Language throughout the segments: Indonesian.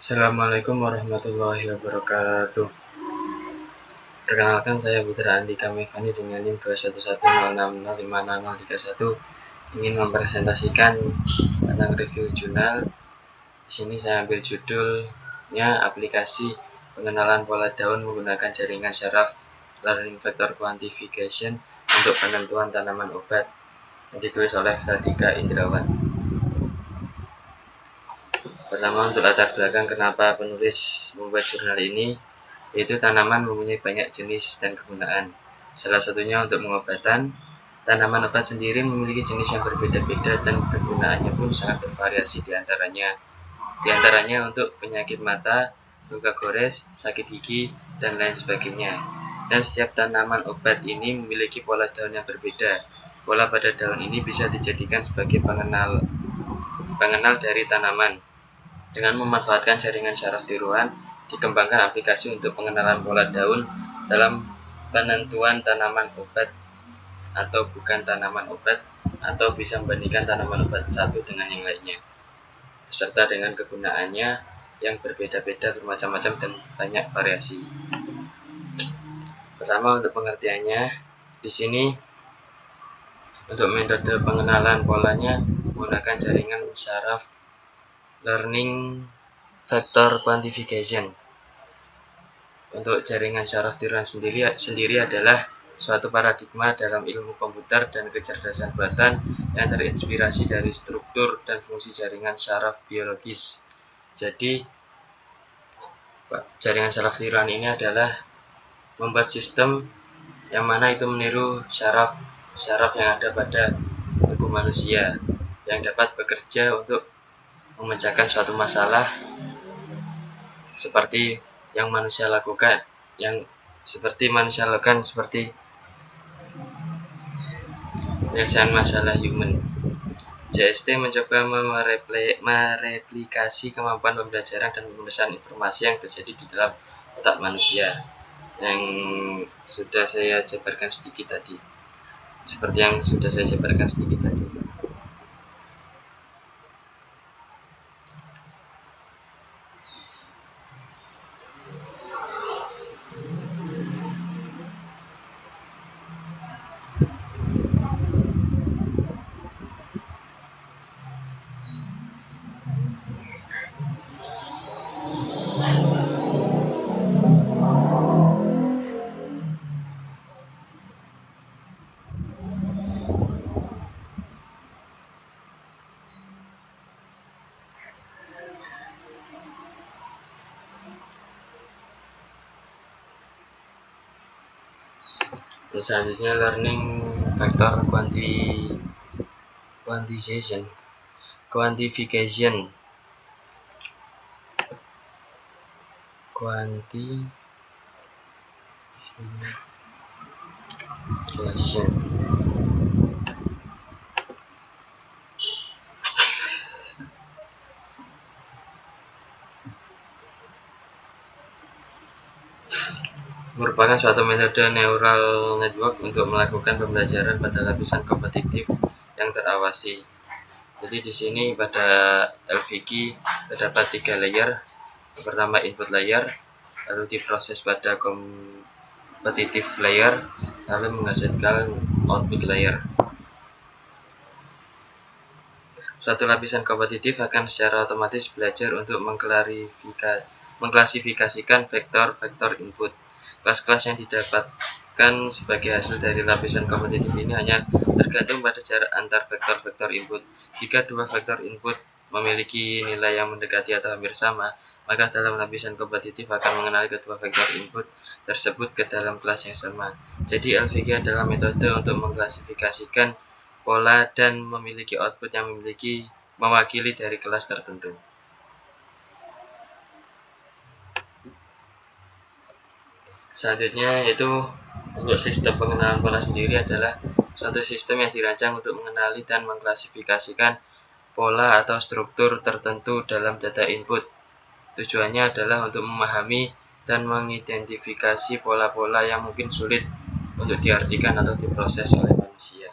Assalamualaikum warahmatullahi wabarakatuh. Perkenalkan, saya Putra Andika Mevani dengan NIM 21106056031 ingin mempresentasikan tentang review jurnal. Di sini saya ambil judulnya aplikasi pengenalan pola daun menggunakan jaringan syaraf learning vector quantification untuk penentuan tanaman obat, yang ditulis oleh Fradika Indrawan. Pertama, untuk latar belakang kenapa penulis membuat jurnal ini, yaitu tanaman mempunyai banyak jenis dan kegunaan. Salah satunya untuk pengobatan. Tanaman obat sendiri memiliki jenis yang berbeda-beda dan kegunaannya pun sangat bervariasi diantaranya untuk penyakit mata, luka gores, sakit gigi, dan lain sebagainya. Dan setiap tanaman obat ini memiliki pola daun yang berbeda. Pola pada daun ini bisa dijadikan sebagai pengenal dari tanaman. Dengan memanfaatkan jaringan syaraf tiruan, dikembangkan aplikasi untuk pengenalan pola daun dalam penentuan tanaman obat atau bukan tanaman obat, atau bisa membandingkan tanaman obat satu dengan yang lainnya, beserta dengan kegunaannya yang berbeda-beda, bermacam-macam, dan banyak variasi. Pertama, untuk pengertiannya, di sini untuk metode pengenalan polanya menggunakan jaringan syaraf learning vector quantification. Untuk jaringan syaraf tiruan sendiri adalah suatu paradigma dalam ilmu komputer dan kecerdasan buatan yang terinspirasi dari struktur dan fungsi jaringan syaraf biologis. Jadi, jaringan syaraf tiruan ini adalah membuat sistem yang mana itu meniru syaraf yang ada pada tubuh manusia, yang dapat bekerja untuk memecahkan suatu masalah seperti yang manusia lakukan, seperti penyelesaian masalah human. JST mencoba mereplikasi kemampuan pembelajaran dan pemenuhan informasi yang terjadi di dalam otak manusia, yang sudah saya jabarkan sedikit tadi. Selanjutnya, learning vector quantification. Merupakan suatu metode neural network untuk melakukan pembelajaran pada lapisan kompetitif yang terawasi. Jadi di sini pada LVG terdapat 3 layer. Yang pertama input layer, lalu diproses pada competitive layer, lalu menghasilkan output layer. Suatu lapisan kompetitif akan secara otomatis belajar untuk mengklasifikasikan vektor-vektor input. Kelas-kelas yang didapatkan sebagai hasil dari lapisan kompetitif ini hanya tergantung pada jarak antar vektor-vektor input. Jika dua vektor input memiliki nilai yang mendekati atau hampir sama, maka dalam lapisan kompetitif akan mengenali kedua vektor input tersebut ke dalam kelas yang sama. Jadi LVG adalah metode untuk mengklasifikasikan pola dan memiliki output yang mewakili dari kelas tertentu. Selanjutnya, yaitu untuk sistem pengenalan pola sendiri adalah suatu sistem yang dirancang untuk mengenali dan mengklasifikasikan pola atau struktur tertentu dalam data input. Tujuannya adalah untuk memahami dan mengidentifikasi pola-pola yang mungkin sulit untuk diartikan atau diproses oleh manusia.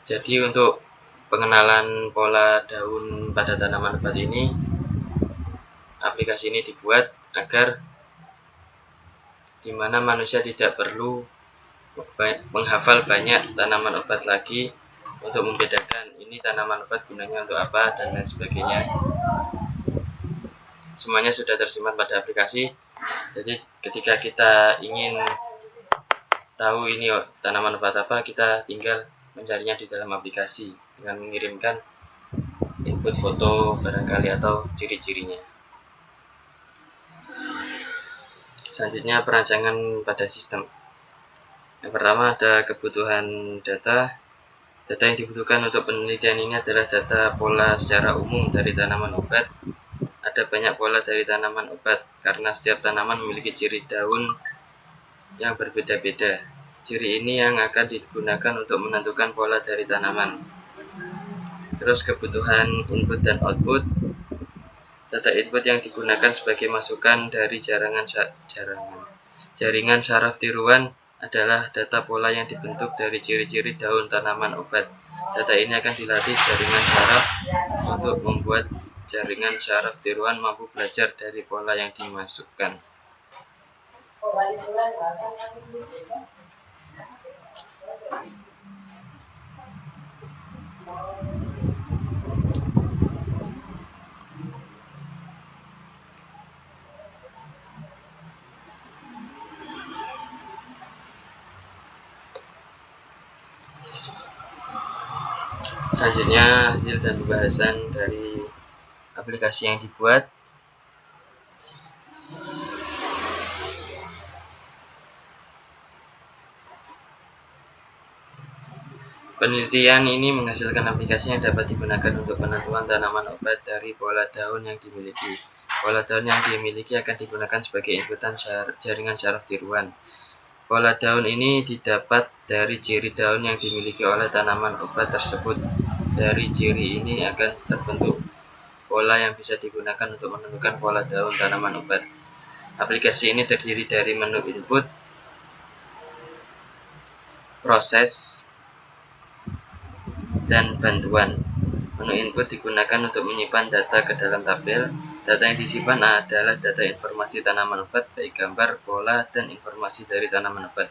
Jadi untuk pengenalan pola daun pada tanaman obat ini, aplikasi ini dibuat agar dimana manusia tidak perlu menghafal banyak tanaman obat lagi untuk membedakan ini tanaman obat gunanya untuk apa dan lain sebagainya. Semuanya sudah tersimpan pada aplikasi. Jadi ketika kita ingin tahu ini tanaman obat apa, kita tinggal mencarinya di dalam aplikasi dengan mengirimkan input foto barangkali atau ciri-cirinya. Selanjutnya perancangan pada sistem. Yang pertama ada kebutuhan data. Data yang dibutuhkan untuk penelitian ini adalah data pola secara umum dari tanaman obat. Ada banyak pola dari tanaman obat karena setiap tanaman memiliki ciri daun yang berbeda-beda. Ciri ini yang akan digunakan untuk menentukan pola dari tanaman. Terus kebutuhan input dan output. Data input yang digunakan sebagai masukan dari jaringan saraf tiruan adalah data pola yang dibentuk dari ciri-ciri daun tanaman obat. Data ini akan dilatih jaringan saraf untuk membuat jaringan saraf tiruan mampu belajar dari pola yang dimasukkan. Selanjutnya hasil dan pembahasan dari aplikasi yang dibuat. Penelitian ini menghasilkan aplikasi yang dapat digunakan untuk penentuan tanaman obat dari pola daun yang dimiliki. Pola daun yang dimiliki akan digunakan sebagai inputan jaringan saraf tiruan. Pola daun ini didapat dari ciri daun yang dimiliki oleh tanaman obat tersebut. Dari ciri ini akan terbentuk pola yang bisa digunakan untuk menentukan pola daun tanaman obat. Aplikasi ini terdiri dari menu input, proses, dan bantuan. Menu input digunakan untuk menyimpan data ke dalam tabel. Data yang disimpan adalah data informasi tanaman obat, baik gambar, pola, dan informasi dari tanaman obat.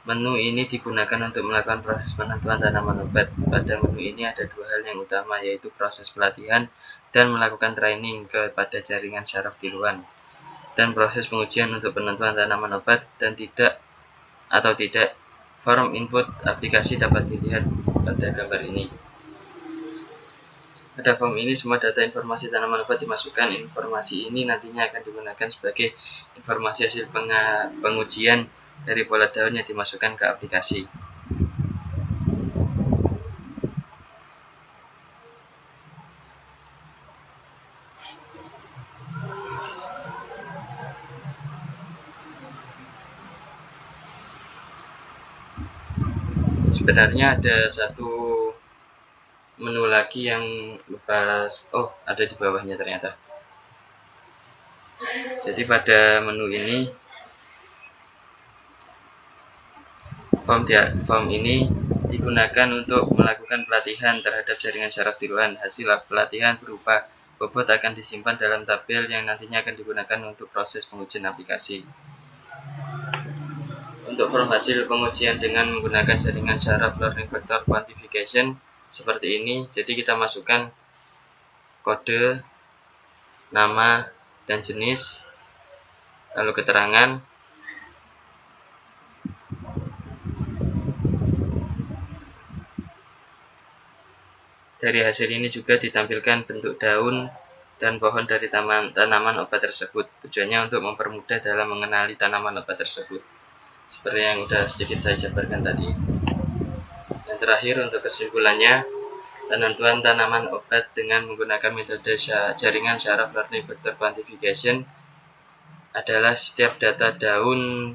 Menu ini digunakan untuk melakukan proses penentuan tanaman obat. Pada menu ini ada dua hal yang utama, yaitu proses pelatihan dan melakukan training kepada jaringan saraf tiruan, dan proses pengujian untuk penentuan tanaman obat dan tidak. Form input aplikasi dapat dilihat pada gambar ini. Pada form ini semua data informasi tanaman obat dimasukkan. Informasi ini nantinya akan digunakan sebagai informasi hasil pengujian dari pola daun yang dimasukkan ke aplikasi. Sebenarnya ada satu menu lagi yang lupa, ada di bawahnya ternyata. Jadi pada menu ini form ini digunakan untuk melakukan pelatihan terhadap jaringan saraf tiruan. Hasil pelatihan berupa bobot akan disimpan dalam tabel yang nantinya akan digunakan untuk proses pengujian aplikasi. Untuk form hasil pengujian dengan menggunakan jaringan saraf learning vector quantification seperti ini. Jadi kita masukkan kode, nama, dan jenis, lalu keterangan. Dari hasil ini juga ditampilkan bentuk daun dan pohon dari tanaman obat tersebut. Tujuannya untuk mempermudah dalam mengenali tanaman obat tersebut. Seperti yang sudah sedikit saya jabarkan tadi. Dan terakhir untuk kesimpulannya, penentuan tanaman obat dengan menggunakan metode jaringan saraf learning vector quantification adalah setiap data daun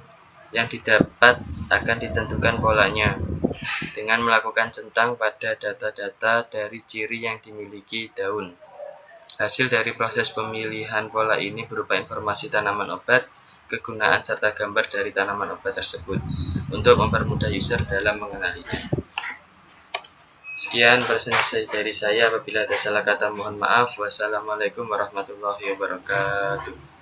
yang didapat akan ditentukan polanya dengan melakukan centang pada data-data dari ciri yang dimiliki daun. Hasil dari proses pemilihan pola ini berupa informasi tanaman obat kegunaan serta gambar dari tanaman obat tersebut untuk mempermudah user dalam mengenalinya. Sekian presentasi dari saya. Apabila ada salah kata mohon maaf. Wassalamualaikum warahmatullahi wabarakatuh.